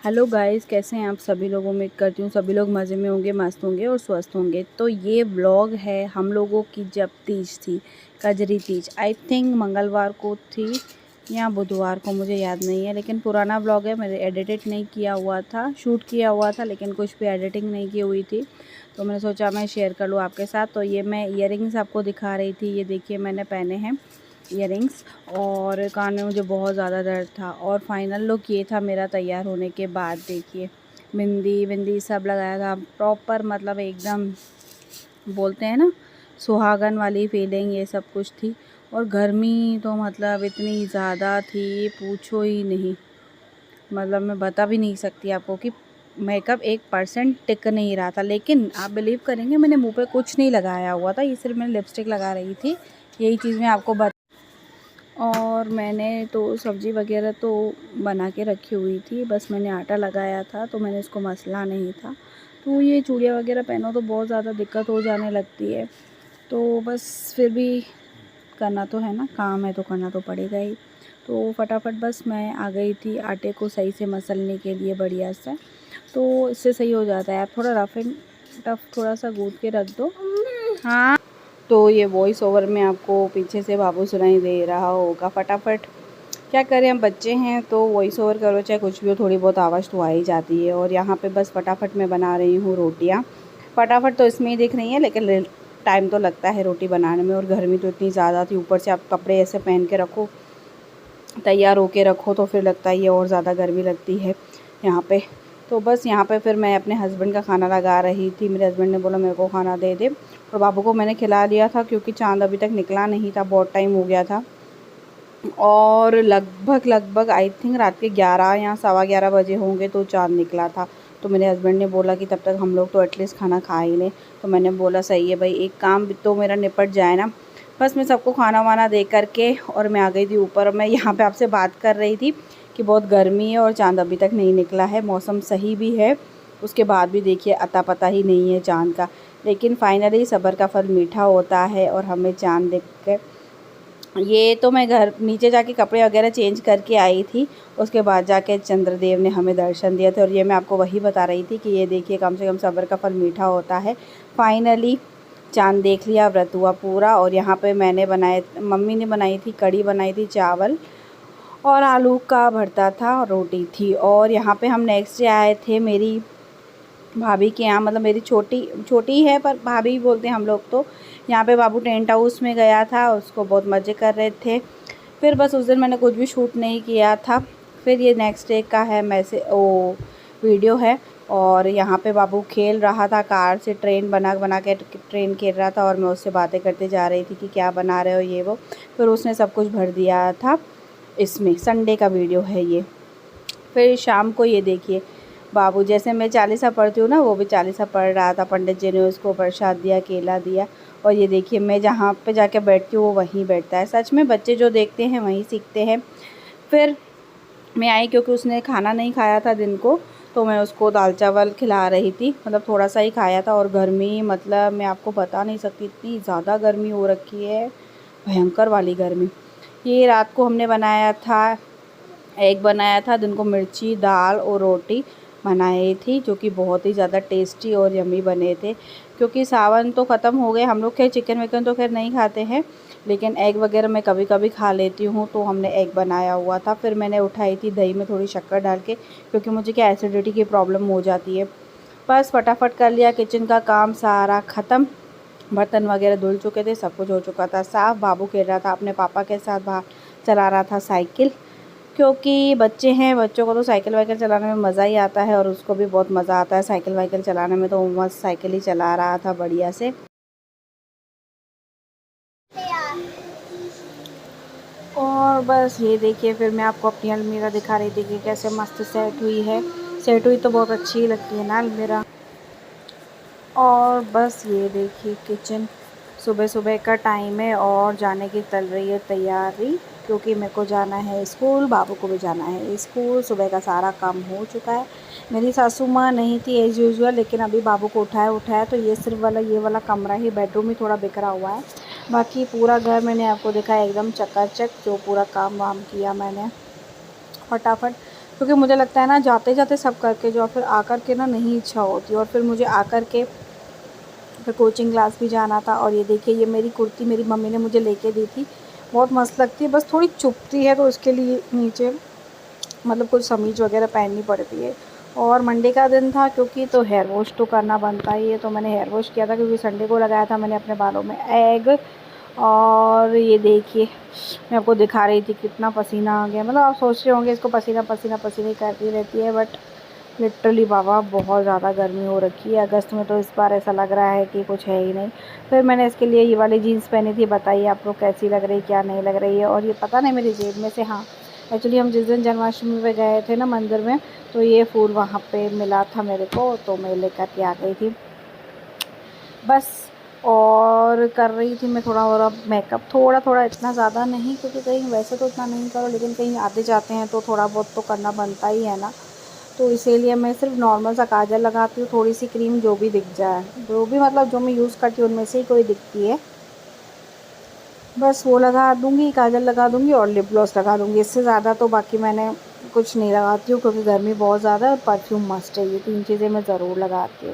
Hello guys, कैसे हैं आप सभी लोग। उम्मीद करती हूँ सभी लोग मज़े में होंगे, मस्त होंगे और स्वस्थ होंगे। तो ये व्लॉग है हम लोगों की जब तीज थी, कजरी तीज। आई थिंक मंगलवार को थी या बुधवार को, मुझे याद नहीं है, लेकिन पुराना व्लॉग है। मैंने एडिट नहीं किया हुआ था, शूट किया हुआ था लेकिन कुछ भी एडिटिंग नहीं की हुई थी, तो मैंने सोचा मैं शेयर कर लूँ आपके साथ। तो ये मैं ईयरिंग्स आपको दिखा रही थी, ये देखिए मैंने पहने हैं ईयरिंग्स, और कान में मुझे बहुत ज़्यादा दर्द था। और फाइनल लुक ये था मेरा तैयार होने के बाद। देखिए बिंदी बिंदी सब लगाया था प्रॉपर, मतलब एकदम बोलते हैं ना सुहागन वाली फीलिंग, ये सब कुछ थी। और गर्मी तो मतलब इतनी ज़्यादा थी, पूछो ही नहीं। मतलब मैं बता भी नहीं सकती आपको कि मेकअप 1% टिक नहीं रहा था। लेकिन आप बिलीव करेंगे, मैंने मुंह पे कुछ नहीं लगाया हुआ था, ये सिर्फ मैंने लिपस्टिक लगा रही थी। यही चीज़ मैं आपको और मैंने तो सब्ज़ी वगैरह तो बना के रखी हुई थी, बस मैंने आटा लगाया था, तो मैंने इसको मसला नहीं था। तो ये चूड़ियाँ वगैरह पहनो तो बहुत ज़्यादा दिक्कत हो जाने लगती है, तो बस फिर भी करना तो है ना, काम है तो करना तो पड़ेगा ही। तो फटाफट बस मैं आ गई थी आटे को सही से मसलने के लिए बढ़िया से, तो इससे सही हो जाता है। आप थोड़ा रफ़ एंड टफ थोड़ा सा गूँथ के रख दो। हाँ, तो ये वॉइस ओवर में आपको पीछे से बाबू सुनाई दे रहा होगा। फटाफट क्या करें, हम बच्चे हैं तो वॉइस ओवर करो चाहे कुछ भी हो, थोड़ी बहुत आवाज़ तो आ ही जाती है। और यहाँ पे बस फटाफट मैं बना रही हूँ रोटियाँ। फटाफट तो इसमें ही दिख रही है, लेकिन टाइम तो लगता है रोटी बनाने में। और गर्मी तो इतनी ज़्यादा थी, ऊपर से आप कपड़े ऐसे पहन के रखो, तैयार होके रखो, तो फिर लगता है ये और ज़्यादा गर्मी लगती है यहाँ पे। तो बस यहाँ पे फिर मैं अपने हस्बैंड का खाना लगा रही थी। मेरे हस्बैंड ने बोला मेरे को खाना दे दे, और बाबू को मैंने खिला दिया था क्योंकि चाँद अभी तक निकला नहीं था, बहुत टाइम हो गया था। और लगभग आई थिंक रात के 11 या सवा 11 बजे होंगे तो चाँद निकला था। तो मेरे हस्बैंड ने बोला कि तब तक हम लोग तो एटलीस्ट खाना खा ही लें। तो मैंने बोला सही है भाई, एक काम तो मेरा निपट जाए ना। बस मैं सबको खाना वाना दे करके और मैं आ गई थी ऊपर। मैं यहाँ पे आपसे बात कर रही थी कि बहुत गर्मी है और चाँद अभी तक नहीं निकला है, मौसम सही भी है, उसके बाद भी देखिए अता पता ही नहीं है चाँद का। लेकिन फाइनली सब्र का फल मीठा होता है और हमें चाँद देख कर, ये तो मैं घर नीचे जाके कपड़े वगैरह चेंज करके आई थी, उसके बाद जाके चंद्रदेव ने हमें दर्शन दिए थे। और ये मैं आपको वही बता रही थी कि ये देखिए कम से कम सब्र का फल मीठा होता है। फाइनली चाँद देख लिया, व्रत हुआ पूरा। और यहाँ पे मैंने बनाए, मम्मी ने बनाई थी कढ़ी, बनाई थी चावल और आलू का भरता था, रोटी थी। और यहाँ पे हम नेक्स्ट डे आए थे मेरी भाभी के यहाँ, मतलब मेरी छोटी छोटी है पर भाभी बोलते हैं हम लोग। तो यहाँ पे बाबू टेंट हाउस में गया था, उसको बहुत मज़े कर रहे थे। फिर बस उस दिन मैंने कुछ भी शूट नहीं किया था। फिर ये नेक्स्ट डे का है वीडियो है। और यहाँ पे बाबू खेल रहा था कार से, ट्रेन बना बना के ट्रेन खेल रहा था, और मैं उससे बातें करते जा रही थी कि क्या बना रहे हो ये वो। फिर उसने सब कुछ भर दिया था इसमें। संडे का वीडियो है ये। फिर शाम को ये देखिए बाबू, जैसे मैं चालीसा पढ़ती हूँ ना, वो भी चालीसा पढ़ रहा था। पंडित जी ने उसको प्रसाद दिया, केला दिया। और ये देखिए मैं जहाँ पे जाके बैठती हूँ वो वहीं बैठता है। सच में बच्चे जो देखते हैं वहीं सीखते हैं। फिर मैं आई क्योंकि उसने खाना नहीं खाया था दिन को, तो मैं उसको दाल चावल खिला रही थी, मतलब थोड़ा सा ही खाया था। और गर्मी, मतलब मैं आपको बता नहीं सकती, इतनी ज़्यादा गर्मी हो रखी है, भयंकर वाली गर्मी। ये रात को हमने बनाया था, एग बनाया था, दिन को मिर्ची दाल और रोटी बनाई थी, जो कि बहुत ही ज़्यादा टेस्टी और यम्मी बने थे। क्योंकि सावन तो ख़त्म हो गए, हम लोग खैर चिकन विकन तो खैर नहीं खाते हैं, लेकिन एग वगैरह मैं कभी कभी खा लेती हूँ, तो हमने एग बनाया हुआ था। फिर मैंने उठाई थी दही में थोड़ी शक्कर डाल के, क्योंकि मुझे क्या एसिडिटी की प्रॉब्लम हो जाती है। बस फटाफट कर लिया, किचन का काम सारा ख़त्म, बर्तन वगैरह धुल चुके थे, सब कुछ हो चुका था साफ़। बाबू खेल रहा था अपने पापा के साथ, बाहर चला रहा था साइकिल, क्योंकि बच्चे हैं, बच्चों को तो साइकिल वाइकिल चलाने में मज़ा ही आता है, और उसको भी बहुत मज़ा आता है साइकिल वाइकिल चलाने में। तो वो मस्त साइकिल ही चला रहा था बढ़िया से। और बस ये देखिए, फिर मैं आपको अपनी अलमीरा दिखा रही थी कि कैसे मस्त सेट हुई है। सेट हुई तो बहुत अच्छी ही लगती है ना अलमीरा। और बस ये देखिए किचन, सुबह सुबह का टाइम है और जाने की चल रही है तैयारी, क्योंकि मेरे को जाना है स्कूल, बाबू को भी जाना है स्कूल। सुबह का सारा काम हो चुका है। मेरी सासू माँ नहीं थी एज़ यूजुअल, लेकिन अभी बाबू को उठाया, तो ये सिर्फ वाला ये वाला कमरा ही, बेडरूम ही थोड़ा बिखरा हुआ है। बाकी पूरा घर मैंने आपको दिखाया एकदम चकाचक, जो पूरा काम वाम किया मैंने फटाफट। क्योंकि मुझे लगता है ना जाते जाते सब करके जो फिर आकर के ना नहीं इच्छा होती। और फिर मुझे आकर के फिर कोचिंग क्लास भी जाना था। और ये देखिए ये मेरी कुर्ती मेरी मम्मी ने मुझे लेके दी थी, बहुत मस्त लगती है, बस थोड़ी चुभती है तो उसके लिए नीचे मतलब कुछ समीज वगैरह पहननी पड़ती है। और मंडे का दिन था क्योंकि तो हेयर वॉश तो करना बनता ही है, तो मैंने हेयर वॉश किया था क्योंकि संडे को लगाया था मैंने अपने बालों में एग। और ये देखिए मैं आपको दिखा रही थी कितना पसीना आ गया। मतलब आप सोच रहे होंगे इसको पसीना पसीना पसीना ही करती रहती है, बट लिटरली बाबा बहुत ज़्यादा गर्मी हो रखी है। अगस्त में तो इस बार ऐसा लग रहा है कि कुछ है ही नहीं। फिर मैंने इसके लिए ये वाली जीन्स पहनी थी। बताइए आप लोग कैसी लग रही क्या नहीं लग रही है। और ये पता नहीं मेरी जेब में से, हाँ एक्चुअली हम जिस दिन जन्माष्टमी पे गए थे ना मंदिर में, तो ये फूल वहाँ पे मिला था मेरे को, तो मैं लेकर के आ गई थी बस। और कर रही थी मैं थोड़ा और मेकअप, थोड़ा थोड़ा, इतना ज़्यादा नहीं क्योंकि कहीं वैसे तो इतना नहीं करो, लेकिन कहीं आते जाते हैं तो थोड़ा बहुत तो करना बनता ही है ना। तो इसीलिए मैं सिर्फ नॉर्मल सा काजल लगाती हूँ, थोड़ी सी क्रीम जो भी दिख जाए, जो भी मतलब जो मैं यूज़ करती हूँ उनमें से ही कोई दिखती है, बस वो लगा दूँगी, काजल लगा दूँगी और लिप ग्लॉस लगा दूँगी। इससे ज़्यादा तो बाकी मैंने कुछ नहीं लगाती हूँ क्योंकि गर्मी बहुत ज़्यादा है और परफ्यूम मस्ट है। ये 3 चीज़ें मैं ज़रूर लगाती हूँ।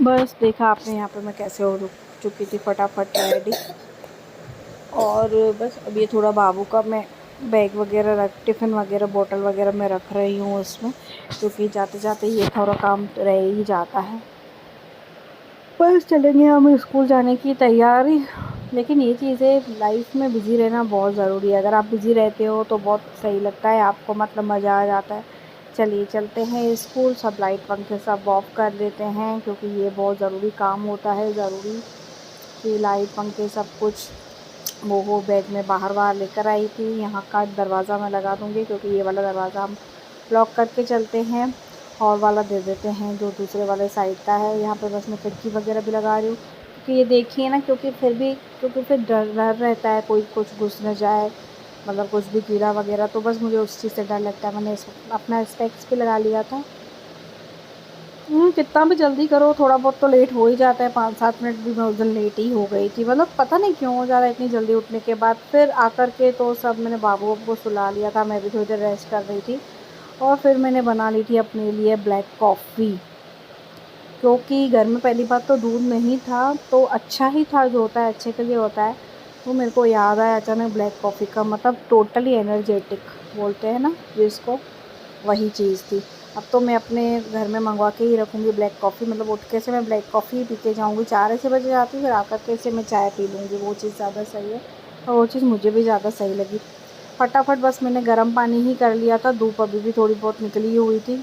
बस देखा आपने यहाँ पे मैं कैसे हो रुक चुकी थी फटाफट रेडी। और बस अब ये थोड़ा बाबू का मैं बैग वगैरह रख, टिफ़िन वगैरह बोतल वगैरह मैं रख रही हूँ उसमें, क्योंकि जाते जाते ये थोड़ा काम रह ही जाता है। बस चलेंगे हम स्कूल जाने की तैयारी। लेकिन ये चीज़ें लाइफ में बिज़ी रहना बहुत ज़रूरी है। अगर आप बिज़ी रहते हो तो बहुत सही लगता है आपको, मतलब मज़ा आ जाता है। चलिए चलते हैं स्कूल, सब लाइट पंखे सब ऑफ कर देते हैं क्योंकि ये बहुत ज़रूरी काम होता है। ज़रूरी कि लाइट पंखे सब कुछ वो बैग में बाहर लेकर आई थी। यहाँ का दरवाज़ा मैं लगा दूँगी क्योंकि ये वाला दरवाज़ा हम लॉक करके चलते हैं, और वाला दे देते हैं जो दूसरे वाले साइड का है। यहाँ पे बस मैं खिड़की वगैरह भी लगा रही हूँ क्योंकि ये देखिए ना, क्योंकि फिर डर रहता है कोई कुछ घुस न जाए, मतलब कुछ भी कीड़ा वगैरह, तो बस मुझे उस चीज़ से डर लगता है। मैंने अपना स्पेक्स भी लगा लिया था। कितना भी जल्दी करो थोड़ा बहुत तो लेट हो ही जाता है। 5-7 मिनट भी मैं उस दिन लेट ही हो गई थी, मतलब पता नहीं क्यों हो जा रहा है इतनी जल्दी उठने के बाद। फिर आकर के तो सब मैंने बाबू को सुला लिया था, मैं भी थोड़ी देर रेस्ट कर रही थी। और फिर मैंने बना ली थी अपने लिए ब्लैक कॉफ़ी, क्योंकि घर में पहली बात तो दूध नहीं था, तो अच्छा ही था, जो होता है अच्छे के लिए होता है। तो मेरे को याद आया अचानक ब्लैक कॉफ़ी का, मतलब टोटली एनर्जेटिक बोलते हैं ना जिसको, वही चीज़ थी। अब तो मैं अपने घर में मंगवा के ही रखूँगी ब्लैक कॉफ़ी, मतलब उठ के से मैं ब्लैक कॉफ़ी ही पी के जाऊँगी। 4 ऐसे बजे जाती हूँ, फिर आकर के से मैं चाय पी लूँगी, वो चीज़ ज़्यादा सही है और वो चीज़ मुझे भी ज़्यादा सही लगी। फटाफट बस मैंने गर्म पानी ही कर लिया था, धूप अभी भी थोड़ी बहुत निकली हुई थी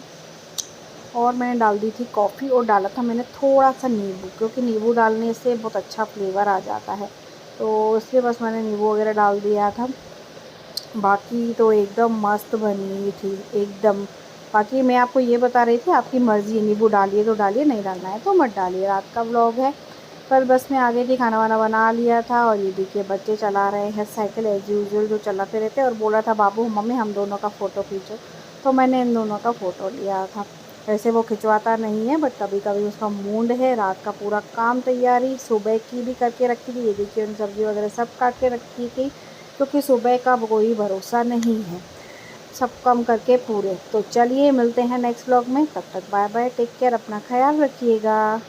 और मैंने डाल दी थी कॉफ़ी और डाला था मैंने थोड़ा सा नींबू, क्योंकि नींबू डालने से बहुत अच्छा फ्लेवर आ जाता है, तो इसलिए बस मैंने नींबू वगैरह डाल दिया था। बाकी तो एकदम मस्त बनी हुई थी एकदम। बाकी मैं आपको ये बता रही थी, आपकी मर्ज़ी, नींबू डालिए तो डालिए, नहीं डालना है तो मत डालिए। रात का व्लॉग है। कल बस मैं आ गई थी, खाना वाना बना लिया था और ये देखिए बच्चे चला रहे हैं साइकिल एज़ यूजुअल जो चलाते रहते हैं, और बोला था बाबू मम्मी हम दोनों का फ़ोटो खींचो, तो मैंने इन दोनों का फ़ोटो लिया था। वैसे वो खिंचवाता नहीं है, बट कभी कभी उसका मूड है। रात का पूरा काम तैयारी सुबह की भी करके रखी थी, ये देखिए उन सब्ज़ी वगैरह सब काट के रखी थी, क्योंकि सुबह का कोई भरोसा नहीं है। सब काम करके पूरे। तो चलिए मिलते हैं नेक्स्ट व्लॉग में, तब तक बाय बाय, टेक केयर, अपना ख्याल रखिएगा।